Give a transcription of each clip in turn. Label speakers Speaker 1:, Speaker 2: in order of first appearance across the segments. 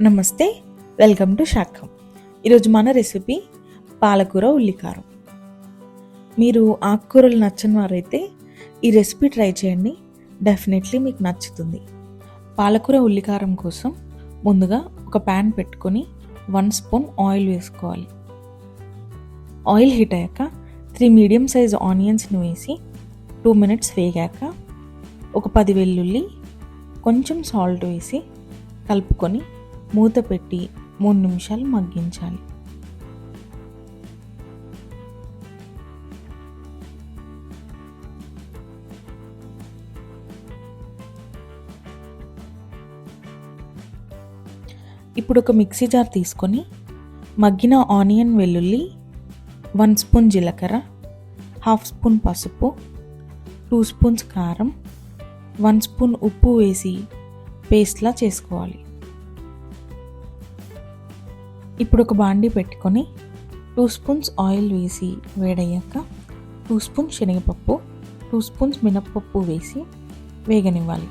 Speaker 1: నమస్తే, welcome to శాఖం. ఈరోజు మన రెసిపీ పాలకూర ఉల్లికారం. మీరు ఆకుకూరలు నచ్చని వారైతే ఈ రెసిపీ ట్రై చేయండి, డెఫినెట్లీ మీకు నచ్చుతుంది. పాలకూర ఉల్లికారం కోసం ముందుగా ఒక ప్యాన్ పెట్టుకొని 1 స్పూన్ ఆయిల్ వేసుకోవాలి. ఆయిల్ హీట్ అయ్యాక 3 మీడియం సైజ్ ఆనియన్స్ని వేసి 2 మినిట్స్ వేగాక ఒక 10 వెల్లుల్లి, కొంచెం సాల్ట్ వేసి కలుపుకొని మూత పెట్టి 3 నిమిషాలు మగ్గించాలి. ఇప్పుడు ఒక మిక్సీ జార్ తీసుకొని మగ్గిన ఆనియన్, వెల్లుల్లి, 1 స్పూన్ జీలకర్ర, 1/2 స్పూన్ పసుపు, 2 స్పూన్స్ కారం, 1 స్పూన్ ఉప్పు వేసి పేస్ట్లా చేసుకోవాలి. ఇప్పుడు ఒక బాండీ పెట్టుకొని 2 స్పూన్స్ ఆయిల్ వేసి వేడయ్యాక 2 స్పూన్స్ శనగపప్పు, 2 స్పూన్స్ మినప్పప్పు వేసి వేగనివ్వాలి.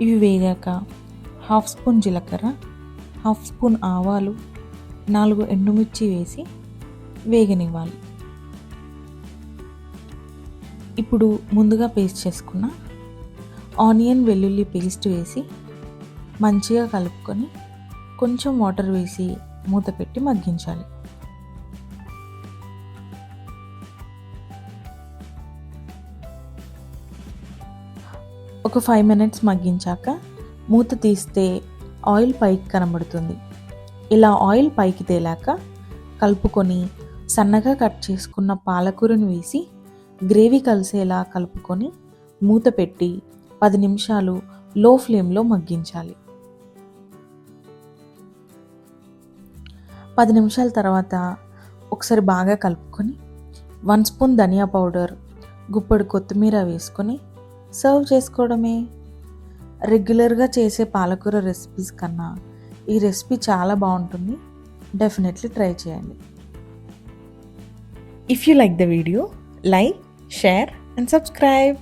Speaker 1: ఇవి వేగాక 1/2 స్పూన్ జీలకర్ర, 1/2 స్పూన్ ఆవాలు, 4 ఎండుమిర్చి వేసి వేగనివ్వాలి. ఇప్పుడు ముందుగా పేస్ట్ చేసుకున్న ఆనియన్, వెల్లుల్లి పేస్ట్ వేసి మంచిగా కలుపుకొని కొంచెం వాటర్ వేసి మూత పెట్టి మగ్గించాలి. ఒక 5 మినిట్స్ మగ్గించాక మూత తీస్తే ఆయిల్ పైకి కనబడుతుంది. ఇలా ఆయిల్ పైకి తేలాక కలుపుకొని సన్నగా కట్ చేసుకున్న పాలకూరను వేసి గ్రేవీ కలిసేలా కలుపుకొని మూత పెట్టి 10 నిమిషాలు లో ఫ్లేమ్లో మగ్గించాలి. 10 నిమిషాల తర్వాత ఒకసారి బాగా కలుపుకొని 1 స్పూన్ ధనియా పౌడర్, గుప్పెడు కొత్తిమీర వేసుకొని సర్వ్ చేసుకోవడమే. రెగ్యులర్గా చేసే పాలకూర రెసిపీస్ కన్నా ఈ రెసిపీ చాలా బాగుంటుంది, డెఫినెట్లీ ట్రై చేయండి. If you like the video, like, share and subscribe.